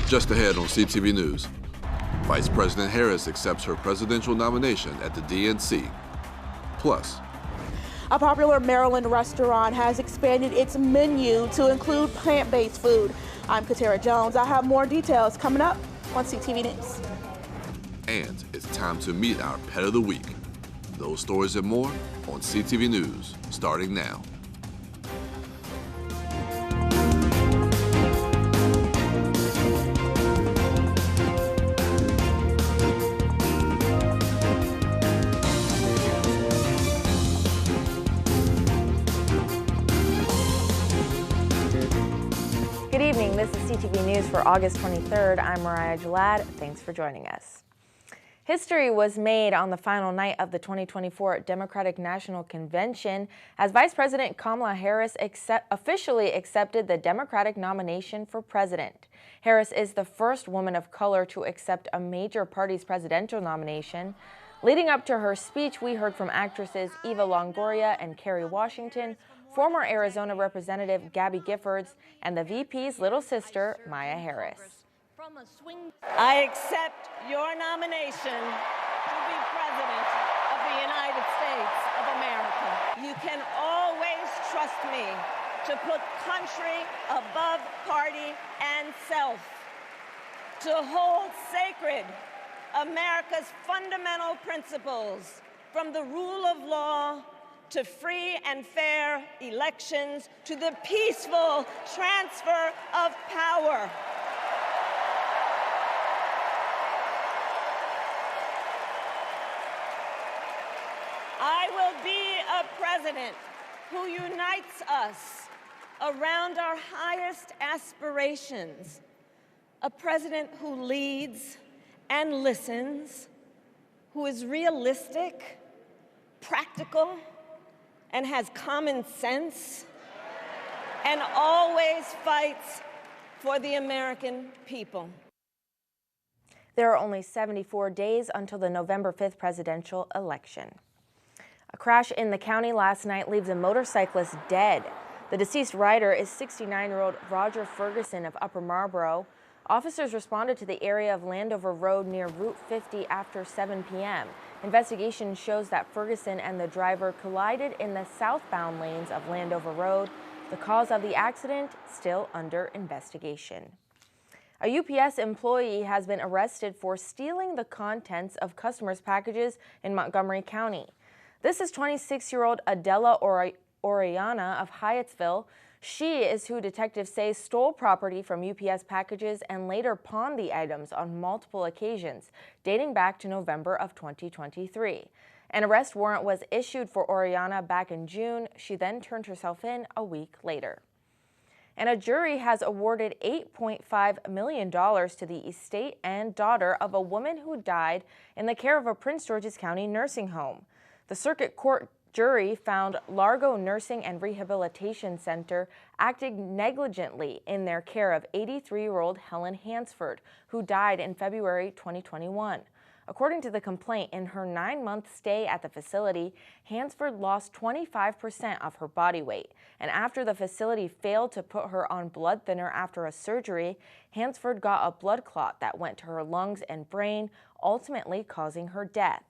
Just ahead on CTV News, Vice President Harris accepts her presidential nomination at the DNC. Plus, a popular Maryland restaurant has expanded its menu to include plant-based food. I'm Katara Jones. I have more details coming up on CTV News. And it's time to meet our Pet of the Week. Those stories and more on CTV News, starting now. Good evening, this is CTV News for August 23rd. I'm Mariah Jalad. Thanks for joining us. History was made on the final night of the 2024 Democratic National Convention as Vice President Kamala Harris officially accepted the Democratic nomination for president. Harris is the first woman of color to accept a major party's presidential nomination. Leading up to her speech, we heard from actresses Eva Longoria and Kerry Washington, former Arizona Representative Gabby Giffords, and the VP's little sister, Maya Harris. I accept your nomination to be President of the United States of America. You can always trust me to put country above party and self, to hold sacred America's fundamental principles, from the rule of law to free and fair elections to the peaceful transfer of power. I will be a president who unites us around our highest aspirations, a president who leads and listens, who is realistic, practical, and has common sense, and always fights for the American people. There are only 74 days until the November 5th presidential election. A crash in the county last night leaves a motorcyclist dead. The deceased rider is 69-year-old Roger Ferguson of Upper Marlboro. Officers responded to the area of Landover Road near Route 50 after 7 p.m. Investigation shows that Ferguson and the driver collided in the southbound lanes of Landover Road. The cause of the accident still under investigation. A UPS employee has been arrested for stealing the contents of customers' packages in Montgomery County. This is 26-year-old Adela Oriana of Hyattsville. She is who detectives say stole property from UPS packages and later pawned the items on multiple occasions, dating back to November of 2023. An arrest warrant was issued for Oriana back in June. She then turned herself in a week later. And a jury has awarded $8.5 million to the estate and daughter of a woman who died in the care of a Prince George's County nursing home. The circuit court jury found Largo Nursing and Rehabilitation Center acting negligently in their care of 83-year-old Helen Hansford, who died in February 2021. According to the complaint, in her 9-month stay at the facility, Hansford lost 25% of her body weight. And after the facility failed to put her on blood thinner after a surgery, Hansford got a blood clot that went to her lungs and brain, ultimately causing her death.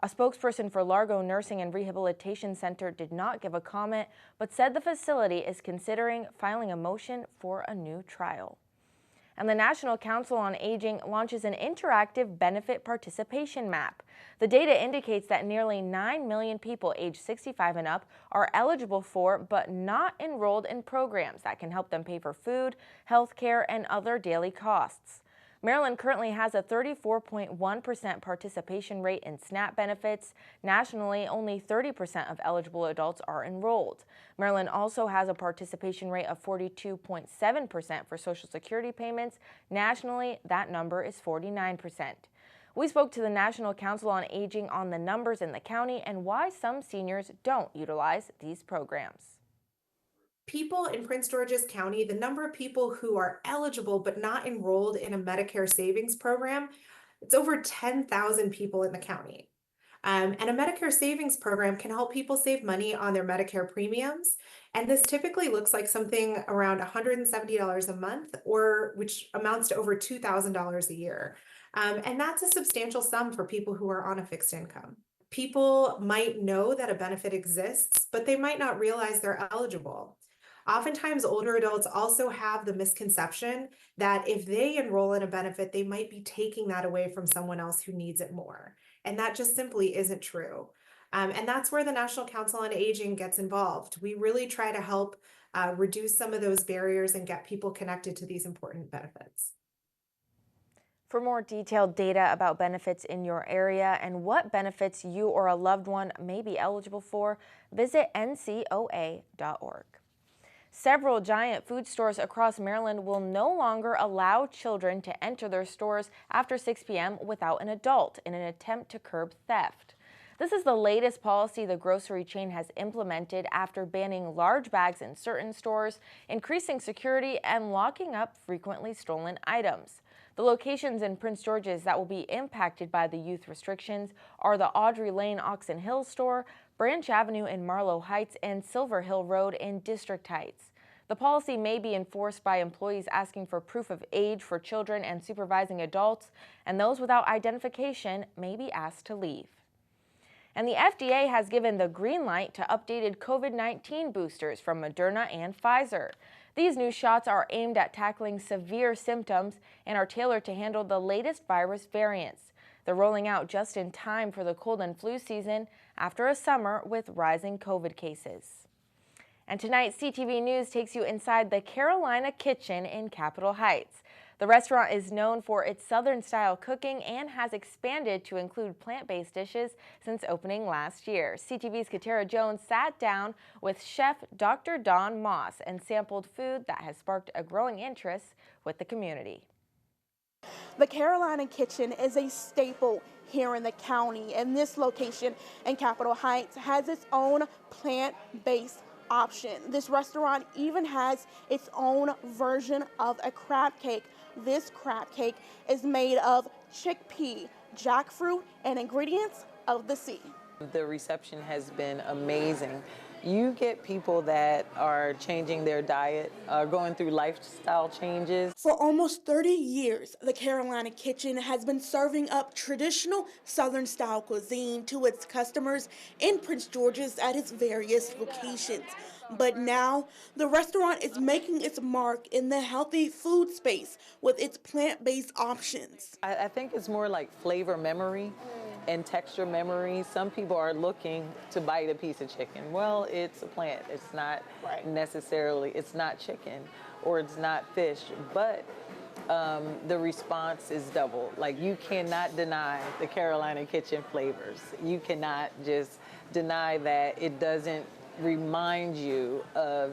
A spokesperson for Largo Nursing and Rehabilitation Center did not give a comment, but said the facility is considering filing a motion for a new trial. And the National Council on Aging launches an interactive benefit participation map. The data indicates that nearly 9 million people aged 65 and up are eligible for but not enrolled in programs that can help them pay for food, health care, and other daily costs. Maryland currently has a 34.1% participation rate in SNAP benefits. Nationally, only 30% of eligible adults are enrolled. Maryland also has a participation rate of 42.7% for Social Security payments. Nationally, that number is 49%. We spoke to the National Council on Aging on the numbers in the county and why some seniors don't utilize these programs. People in Prince George's County, the number of people who are eligible but not enrolled in a Medicare savings program, it's over 10,000 people in the county. And a Medicare savings program can help people save money on their Medicare premiums. And this typically looks like something around $170 a month, or which amounts to over $2,000 a year. And that's a substantial sum for people who are on a fixed income. People might know that a benefit exists, but they might not realize they're eligible. Oftentimes, older adults also have the misconception that if they enroll in a benefit, they might be taking that away from someone else who needs it more. And that just simply isn't true. And that's where the National Council on Aging gets involved. We really try to help reduce some of those barriers and get people connected to these important benefits. For more detailed data about benefits in your area and what benefits you or a loved one may be eligible for, visit ncoa.org. Several giant food stores across Maryland will no longer allow children to enter their stores after 6 p.m. without an adult in an attempt to curb theft. This is the latest policy the grocery chain has implemented after banning large bags in certain stores, increasing security, and locking up frequently stolen items. The locations in Prince George's that will be impacted by the youth restrictions are the Audrey Lane Oxon Hill store, Branch Avenue in Marlow Heights, and Silver Hill Road in District Heights. The policy may be enforced by employees asking for proof of age for children and supervising adults, and those without identification may be asked to leave. And the FDA has given the green light to updated COVID-19 boosters from Moderna and Pfizer. These new shots are aimed at tackling severe symptoms and are tailored to handle the latest virus variants. They're rolling out just in time for the cold and flu season after a summer with rising COVID cases. And tonight, CTV News takes you inside the Carolina Kitchen in Capitol Heights. The restaurant is known for its Southern-style cooking and has expanded to include plant-based dishes since opening last year. CTV's Katara Jones sat down with chef Dr. Don Moss and sampled food that has sparked a growing interest with the community. The Carolina Kitchen is a staple here in the county, and this location in Capitol Heights has its own plant-based option. This restaurant even has its own version of a crab cake. This crab cake is made of chickpea, jackfruit, and ingredients of the sea. The reception has been amazing. You get people that are changing their diet, going through lifestyle changes. For almost 30 years, the Carolina Kitchen has been serving up traditional Southern-style cuisine to its customers in Prince George's at its various locations. But now, the restaurant is making its mark in the healthy food space with its plant-based options. I think it's more like flavor memory and texture memory. Some people are looking to bite a piece of chicken. Well, it's a plant. It's not necessarily, it's not chicken or it's not fish, but the response is double. Like, you cannot deny the Carolina Kitchen flavors. You cannot just deny that it doesn't remind you of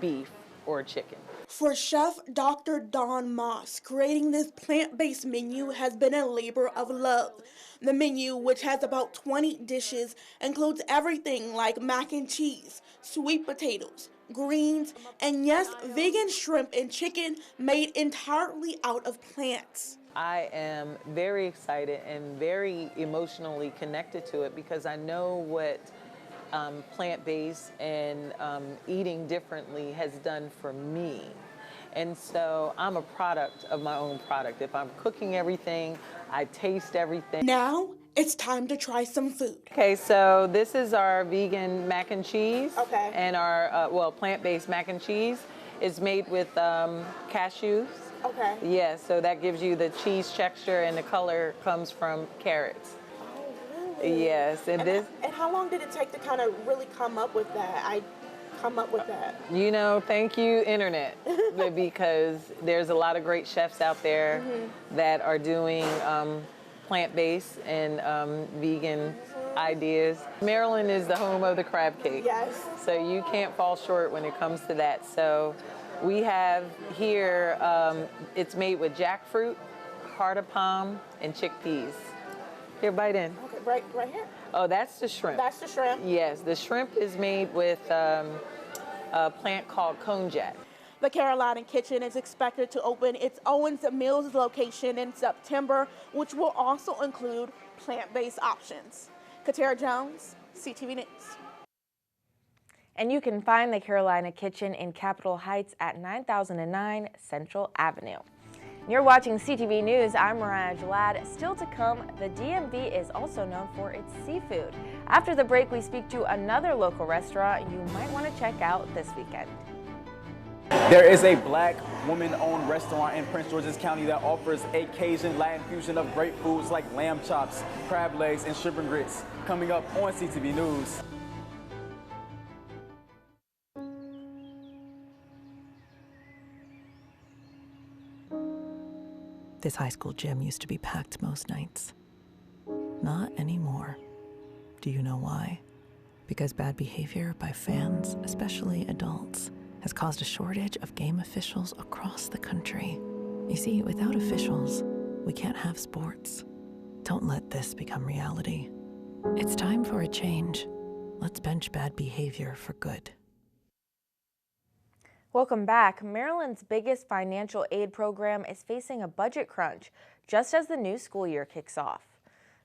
beef or chicken. For Chef Dr. Don Moss, creating this plant-based menu has been a labor of love. The menu, which has about 20 dishes, includes everything like mac and cheese, sweet potatoes, greens, and yes, vegan shrimp and chicken made entirely out of plants. I am very excited and very emotionally connected to it because I know what plant-based and eating differently has done for me. And so I'm a product of my own product. If I'm cooking everything, I taste everything. Now it's time to try some food. Okay, so this is our vegan mac and cheese. Okay. And our, plant-based mac and cheese is made with cashews. Okay. Yes, so that gives you the cheese texture, and the color comes from carrots. Yes, and how long did it take to kind of really come up with that? You know, thank you, Internet, because there's a lot of great chefs out there that are doing plant-based and vegan ideas. Maryland is the home of the crab cake. Yes. So you can't fall short when it comes to that. So we have here, it's made with jackfruit, heart of palm, and chickpeas. Here, bite in. Okay, right here? Oh, that's the shrimp. That's the shrimp? Yes, the shrimp is made with a plant called konjac. The Carolina Kitchen is expected to open its Owens Mills location in September, which will also include plant-based options. Katara Jones, CTV News. And you can find the Carolina Kitchen in Capitol Heights at 9009 Central Avenue. You're watching CTV News. I'm Mariah Jalad. Still to come, the DMV is also known for its seafood. After the break, we speak to another local restaurant you might want to check out this weekend. There is a black woman-owned restaurant in Prince George's County that offers a Cajun Latin fusion of great foods like lamb chops, crab legs, and shrimp and grits. Coming up on CTV News. This high school gym used to be packed most nights. Not anymore. Do you know why? Because bad behavior by fans, especially adults, has caused a shortage of game officials across the country. You see, without officials, we can't have sports. Don't let this become reality. It's time for a change. Let's bench bad behavior for good. Welcome back. Maryland's biggest financial aid program is facing a budget crunch just as the new school year kicks off.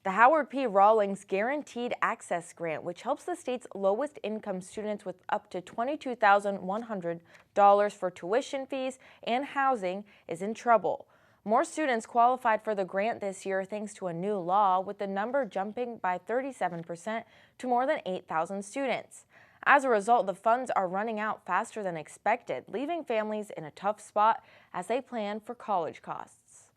The Howard P. Rawlings Guaranteed Access Grant, which helps the state's lowest income students with up to $22,100 for tuition fees and housing, is in trouble. More students qualified for the grant this year thanks to a new law, with the number jumping by 37% to more than 8,000 students. As a result, the funds are running out faster than expected, leaving families in a tough spot as they plan for college costs.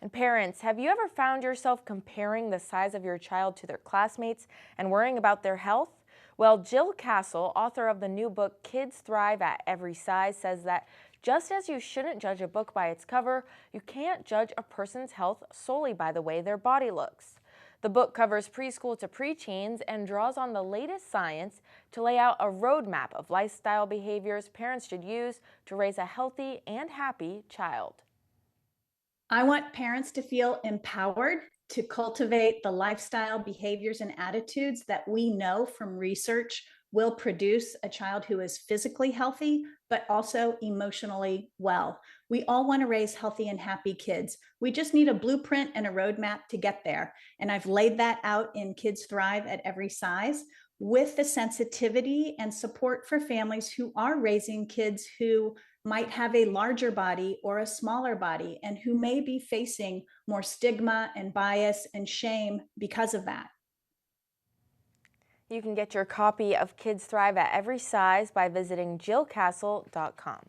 And parents, have you ever found yourself comparing the size of your child to their classmates and worrying about their health? Well, Jill Castle, author of the new book Kids Thrive at Every Size, says that just as you shouldn't judge a book by its cover, you can't judge a person's health solely by the way their body looks. The book covers preschool to preteens and draws on the latest science to lay out a roadmap of lifestyle behaviors parents should use to raise a healthy and happy child. I want parents to feel empowered to cultivate the lifestyle behaviors and attitudes that we know from research will produce a child who is physically healthy, but also emotionally well. We all want to raise healthy and happy kids. We just need a blueprint and a roadmap to get there. And I've laid that out in Kids Thrive at Every Size, with the sensitivity and support for families who are raising kids who might have a larger body or a smaller body and who may be facing more stigma and bias and shame because of that. You can get your copy of Kids Thrive at Every Size by visiting jillcastle.com.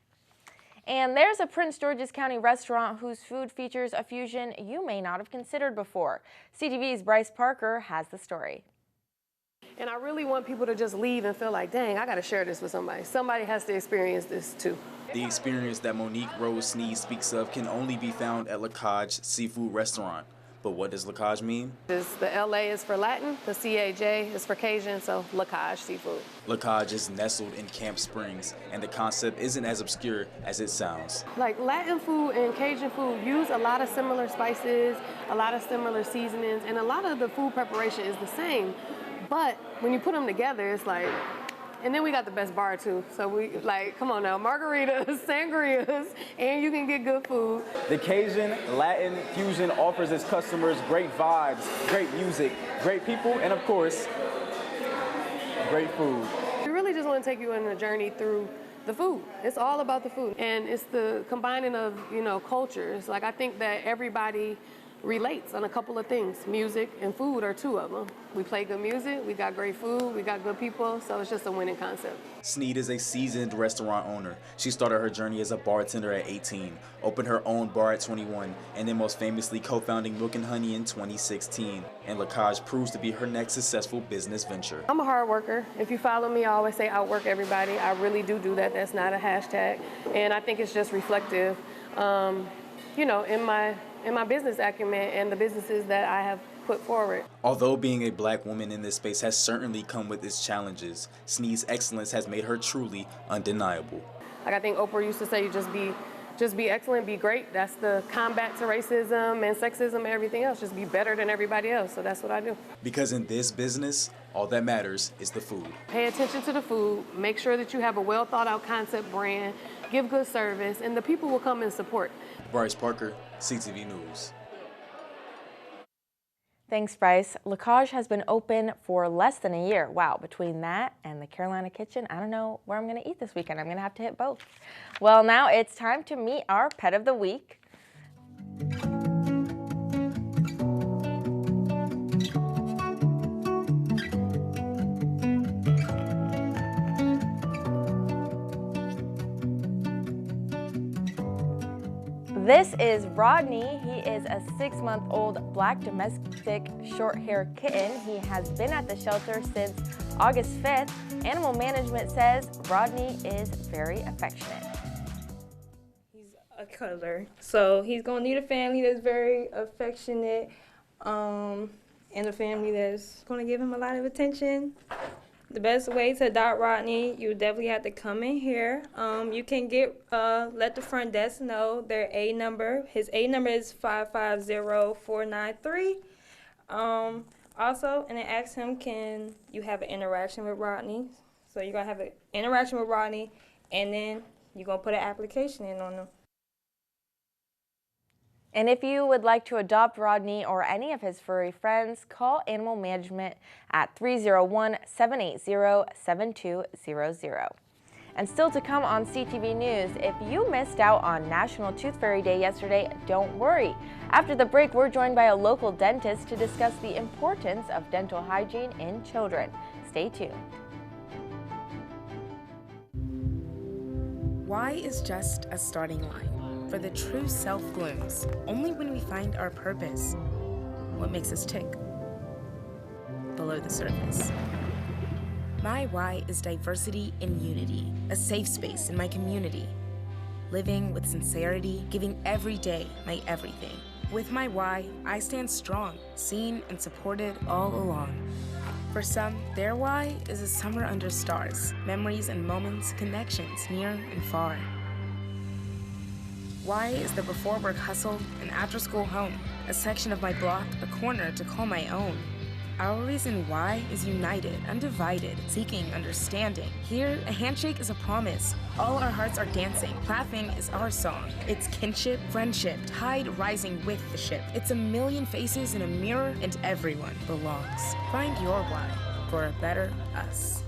And there's a Prince George's County restaurant whose food features a fusion you may not have considered before. CTV's Bryce Parker has the story. And I really want people to just leave and feel like, dang, I got to share this with somebody. Somebody has to experience this too. The experience that Monique Rose Sneed speaks of can only be found at Lacage Seafood Restaurant. But what does Lacage mean? The LA is for Latin, the CAJ is for Cajun, so Lacage Seafood. Lacage is nestled in Camp Springs, and the concept isn't as obscure as it sounds. Like Latin food and Cajun food use a lot of similar spices, a lot of similar seasonings, and a lot of the food preparation is the same. But when you put them together, it's like, and then we got the best bar too. So we like, come on now, margaritas, sangrias, and you can get good food. The Cajun Latin fusion offers its customers great vibes, great music, great people, and of course, great food. We really just want to take you on a journey through the food. It's all about the food. And it's the combining of, cultures. Like I think that everybody relates on a couple of things. Music and food are two of them. We play good music, we got great food, we got good people, so it's just a winning concept. Sneed is a seasoned restaurant owner. She started her journey as a bartender at 18, opened her own bar at 21, and then most famously co-founding Milk and Honey in 2016. And Lacage proves to be her next successful business venture. I'm a hard worker. If you follow me, I always say outwork everybody. I really do that. That's not a hashtag. And I think it's just reflective, in my business acumen and the businesses that I have put forward. Although being a black woman in this space has certainly come with its challenges, Sneed's excellence has made her truly undeniable. Like I think Oprah used to say, just be excellent, be great. That's the combat to racism and sexism and everything else. Just be better than everybody else. So that's what I do. Because in this business, all that matters is the food. Pay attention to the food. Make sure that you have a well thought out concept brand. Give good service, and the people will come and support. Bryce Parker, CTV News. Thanks, Bryce. Lacage has been open for less than a year. Wow, between that and the Carolina Kitchen, I don't know where I'm going to eat this weekend. I'm going to have to hit both. Well, now it's time to meet our pet of the week. This is Rodney. He is a 6-month-old black domestic short-hair kitten. He has been at the shelter since August 5th. Animal management says Rodney is very affectionate. He's a cuddler, so he's gonna need a family that's very affectionate, and a family that's gonna give him a lot of attention. The best way to adopt Rodney, you definitely have to come in here. You can let the front desk know their A number. His A number is 550493. Also, and then ask him, can you have an interaction with Rodney? So you're gonna have an interaction with Rodney, and then you're gonna put an application in on him. And if you would like to adopt Rodney or any of his furry friends, call Animal Management at 301-780-7200. And still to come on CTV News, if you missed out on National Tooth Fairy Day yesterday, don't worry. After the break, we're joined by a local dentist to discuss the importance of dental hygiene in children. Stay tuned. Why is just a starting line? For the true self blooms only when we find our purpose. What makes us tick? Below the surface. My why is diversity in unity, a safe space in my community. Living with sincerity, giving every day my everything. With my why, I stand strong, seen and supported all along. For some, their why is a summer under stars, memories and moments, connections near and far. Why is the before work hustle an after school home, a section of my block, a corner to call my own. Our reason why is united, undivided, seeking understanding. Here, a handshake is a promise. All our hearts are dancing. Laughing is our song. It's kinship, friendship, tide rising with the ship. It's a million faces in a mirror and everyone belongs. Find your why for a better us.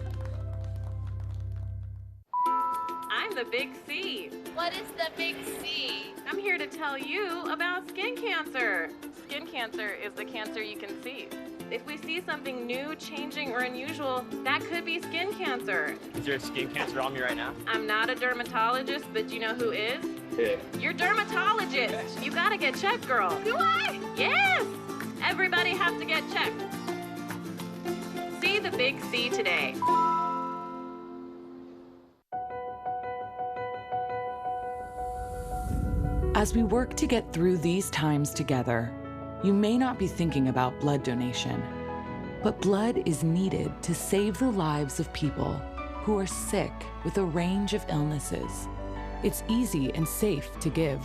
I'm the Big C. What is the Big C? I'm here to tell you about skin cancer. Skin cancer is the cancer you can see. If we see something new, changing, or unusual, that could be skin cancer. Is there a skin cancer on me right now? I'm not a dermatologist, but you know who is? Yeah. Your dermatologist. Yes. You gotta get checked, girl. Do I? Yes! Everybody has to get checked. See the Big C today. As we work to get through these times together, you may not be thinking about blood donation, but blood is needed to save the lives of people who are sick with a range of illnesses. It's easy and safe to give.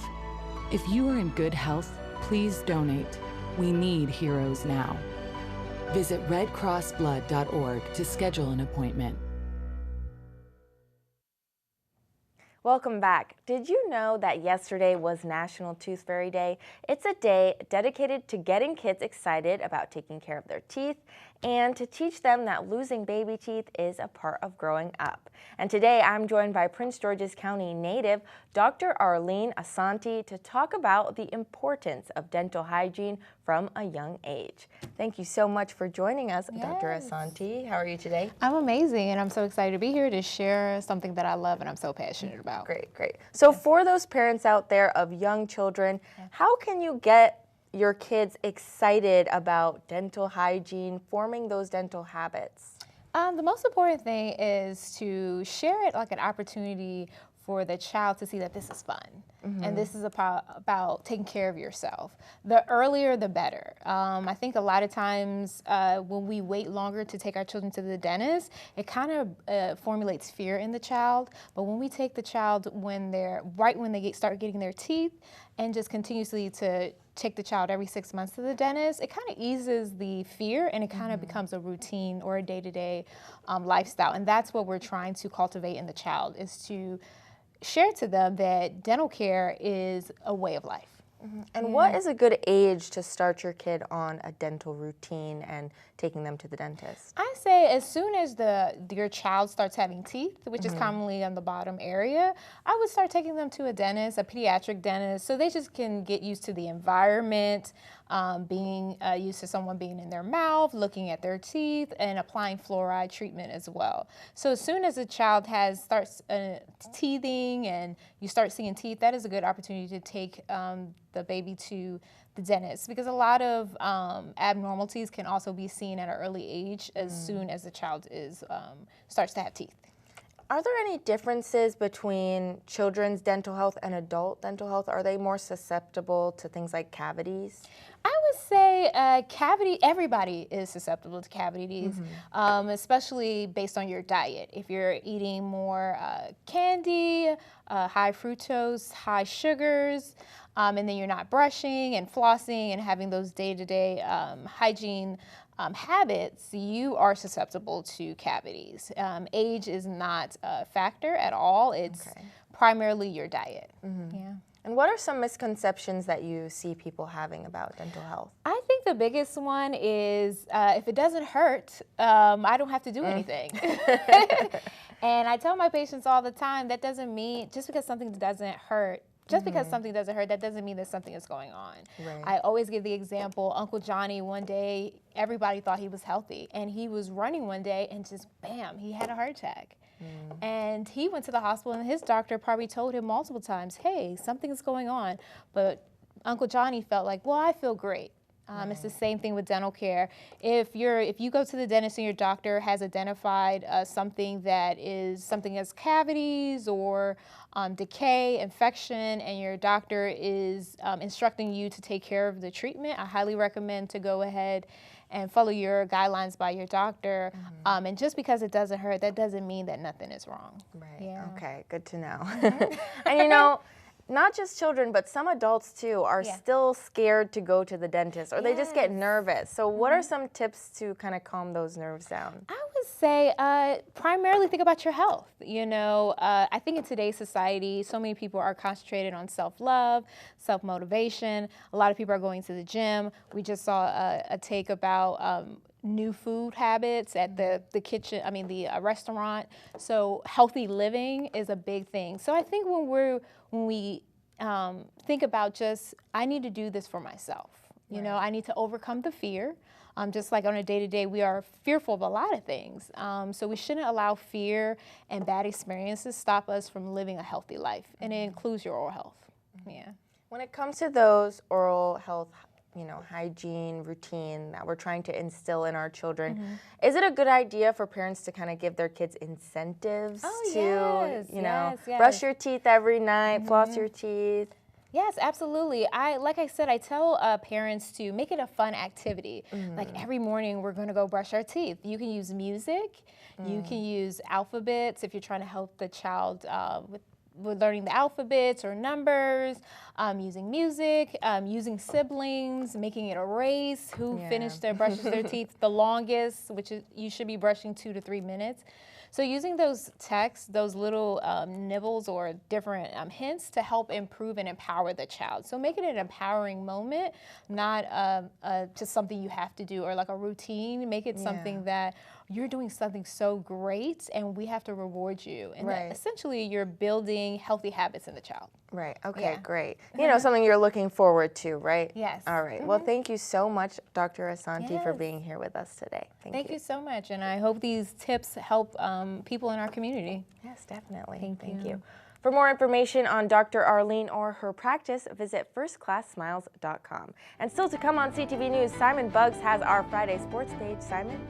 If you are in good health, please donate. We need heroes now. Visit redcrossblood.org to schedule an appointment. Welcome back. Did you know that yesterday was National Tooth Fairy Day? It's a day dedicated to getting kids excited about taking care of their teeth and to teach them that losing baby teeth is a part of growing up. And today I'm joined by Prince George's County native Dr. Arlene Asante to talk about the importance of dental hygiene from a young age. Thank you so much for joining us, yes. Dr. Asante. How are you today? I'm amazing, and I'm so excited to be here to share something that I love and I'm so passionate about. Great, great. So for those parents out there of young children, how can you get your kids excited about dental hygiene, forming those dental habits? The most important thing is to share it like an opportunity for the child to see that this is fun. Mm-hmm. And this is about taking care of yourself. The earlier, the better. I think a lot of times when we wait longer to take our children to the dentist, it kind of formulates fear in the child. But when we take the child when they start getting their teeth and just continuously to take the child every 6 months to the dentist, it kind of eases the fear and it kind of becomes a routine or a day-to-day lifestyle. And that's what we're trying to cultivate in the child, is to share to them that dental care is a way of life. And what is a good age to start your kid on a dental routine and taking them to the dentist? I say as soon as your child starts having teeth, which is commonly on the bottom area, I would start taking them to a dentist, a pediatric dentist, so they just can get used to the environment, being used to someone being in their mouth, looking at their teeth, and applying fluoride treatment as well. So as soon as a child starts teething and you start seeing teeth, that is a good opportunity to take the baby to the dentist, because a lot of abnormalities can also be seen at an early age as soon as the child starts to have teeth. Are there any differences between children's dental health and adult dental health? Are they more susceptible to things like cavities? I would say everybody is susceptible to cavities, especially based on your diet. If you're eating more candy, high fructose, high sugars, and then you're not brushing and flossing and having those day-to-day hygiene habits, you are susceptible to cavities. Age is not a factor at all. It's primarily your diet. Yeah. And what are some misconceptions that you see people having about dental health? I think the biggest one is if it doesn't hurt, I don't have to do anything. And I tell my patients all the time, that doesn't mean just because something doesn't hurt, that doesn't mean that something is going on. Right. I always give the example, Uncle Johnny, one day, everybody thought he was healthy, and he was running one day, and just bam, he had a heart attack. And he went to the hospital, and his doctor probably told him multiple times, hey, something's going on. But Uncle Johnny felt like, well, I feel great. It's the same thing with dental care. If you go to the dentist and your doctor has identified something as cavities or decay, infection, and your doctor is instructing you to take care of the treatment, I highly recommend to go ahead and follow your guidelines by your doctor. And just because it doesn't hurt, that doesn't mean that nothing is wrong. Right. Yeah. Okay, good to know. And you know, not just children, but some adults too are still scared to go to the dentist, or they just get nervous. So what are some tips to kind of calm those nerves down? I would say primarily think about your health. You know, I think in today's society, so many people are concentrated on self-love, self-motivation. A lot of people are going to the gym. We just saw a take about new food habits at the restaurant. So healthy living is a big thing. So I think when we think about just, I need to do this for myself. You know, I need to overcome the fear. Just like on a day-to-day, we are fearful of a lot of things. So we shouldn't allow fear and bad experiences stop us from living a healthy life. And it includes your oral health. Yeah. When it comes to those oral health, hygiene routine that we're trying to instill in our children, is it a good idea for parents to kind of give their kids incentives to, brush your teeth every night, floss your teeth? Yes, absolutely. Like I said, I tell parents to make it a fun activity. Like every morning we're going to go brush our teeth. You can use music. You can use alphabets if you're trying to help the child with learning the alphabets or numbers, using music, using siblings, making it a race, who brushes their teeth the longest, which is, you should be brushing 2 to 3 minutes. So using those texts, those little nibbles or different hints to help improve and empower the child. So make it an empowering moment, not just something you have to do or like a routine. Make it something that you're doing something so great and we have to reward you. And essentially you're building healthy habits in the child. Right, okay, great. Something you're looking forward to, right? Yes. All right, well, thank you so much, Dr. Asante, for being here with us today. Thank you so much, and I hope these tips help people in our community. Yes, definitely. Thank you. For more information on Dr. Arlene or her practice, visit firstclasssmiles.com. And still to come on CTV News, Simon Buggs has our Friday sports page. Simon?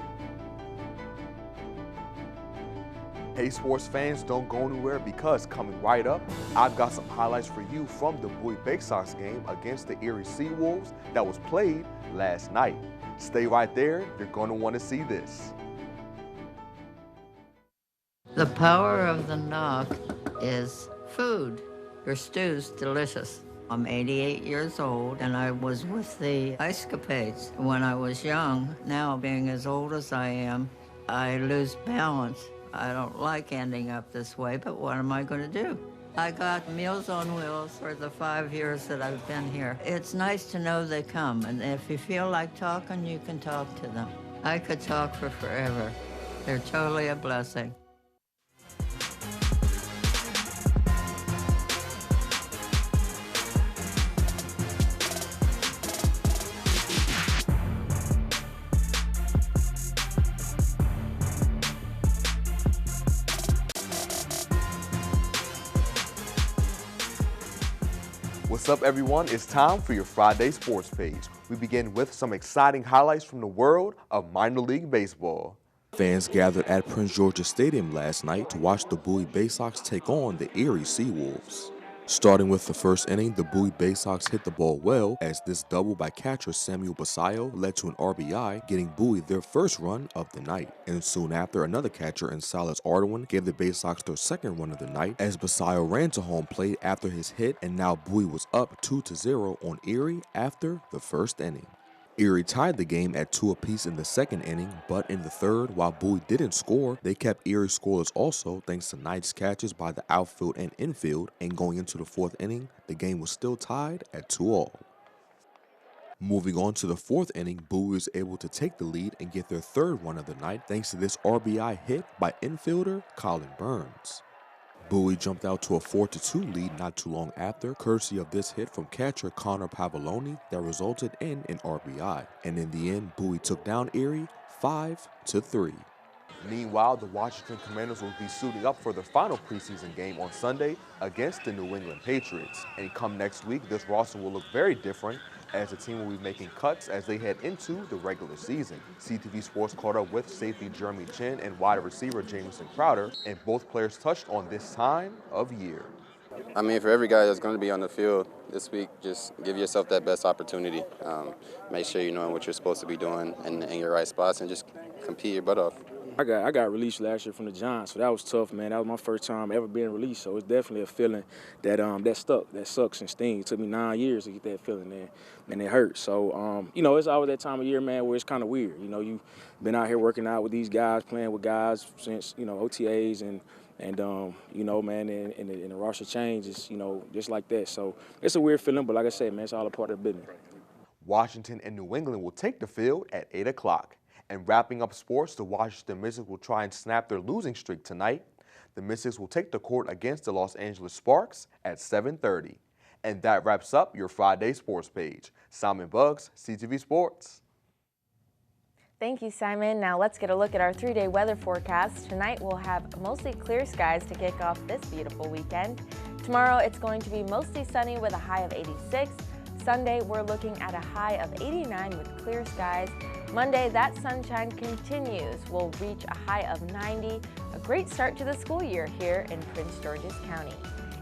Hey sports fans, don't go anywhere because coming right up, I've got some highlights for you from the Bowie Bake Sox game against the Erie Seawolves that was played last night. Stay right there, you're going to want to see this. The power of the knock is food. Your stew's delicious. I'm 88 years old and I was with the Ice Capades when I was young. Now, being as old as I am, I lose balance. I don't like ending up this way, but what am I going to do? I got Meals on Wheels for the 5 years that I've been here. It's nice to know they come, and if you feel like talking, you can talk to them. I could talk for forever. They're totally a blessing. What's up, everyone? It's time for your Friday Sports Page. We begin with some exciting highlights from the world of minor league baseball. Fans gathered at Prince George's Stadium last night to watch the Bowie Bay Sox take on the Erie Seawolves. Starting with the first inning, the Bowie Bay Sox hit the ball well, as this double by catcher Samuel Basayo led to an RBI, getting Bowie their first run of the night. And soon after, another catcher in Silas Ardoin gave the Bay Sox their second run of the night, as Basayo ran to home plate after his hit, and now Bowie was up 2-0 on Erie after the first inning. Erie tied the game at 2 apiece in the second inning, but in the third, while Bowie didn't score, they kept Erie scoreless also thanks to nice catches by the outfield and infield, and going into the fourth inning, the game was still tied at 2-2. Moving on to the fourth inning, Bowie was able to take the lead and get their third run of the night thanks to this RBI hit by infielder Colin Burns. Bowie jumped out to a 4-2 lead not too long after, courtesy of this hit from catcher Connor Pavoloni that resulted in an RBI. And in the end, Bowie took down Erie 5-3. Meanwhile, the Washington Commanders will be suiting up for their final preseason game on Sunday against the New England Patriots. And come next week, this roster will look very different, as the team will be making cuts as they head into the regular season. CTV Sports caught up with safety Jeremy Chin and wide receiver Jamison Crowder, and both players touched on this time of year. I mean, for every guy that's going to be on the field this week, just give yourself that best opportunity. Make sure you know what you're supposed to be doing in your right spots, and just compete your butt off. I got released last year from the Giants, so that was tough, man. That was my first time ever being released, so it's definitely a feeling that that stuck, that sucks and stings. It took me 9 years to get that feeling, and it hurts. So, it's always that time of year, man, where it's kind of weird. You've been out here working out with these guys, playing with guys since, OTAs and man, and the roster changes, just like that. So it's a weird feeling, but like I said, man, it's all a part of the business. Washington and New England will take the field at 8 o'clock. And wrapping up sports, the Washington Mystics will try and snap their losing streak tonight. The Mystics will take the court against the Los Angeles Sparks at 7:30. And that wraps up your Friday Sports Page. Simon Buggs, CTV Sports. Thank you, Simon. Now let's get a look at our 3-day weather forecast. Tonight we'll have mostly clear skies to kick off this beautiful weekend. Tomorrow it's going to be mostly sunny with a high of 86. Sunday we're looking at a high of 89 with clear skies. Monday, that sunshine continues. We'll reach a high of 90. A great start to the school year here in Prince George's County.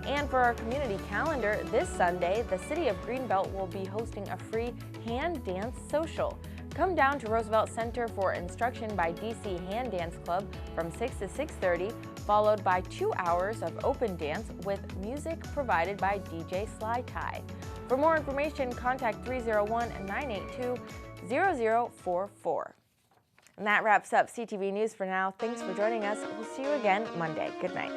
And for our community calendar, this Sunday, the City of Greenbelt will be hosting a free hand dance social. Come down to Roosevelt Center for instruction by DC Hand Dance Club from 6 to 6:30, followed by 2 hours of open dance with music provided by DJ Sly Tie. For more information, contact 301-982-0044. And that wraps up CTV News for now. Thanks for joining us. We'll see you again Monday. Good night.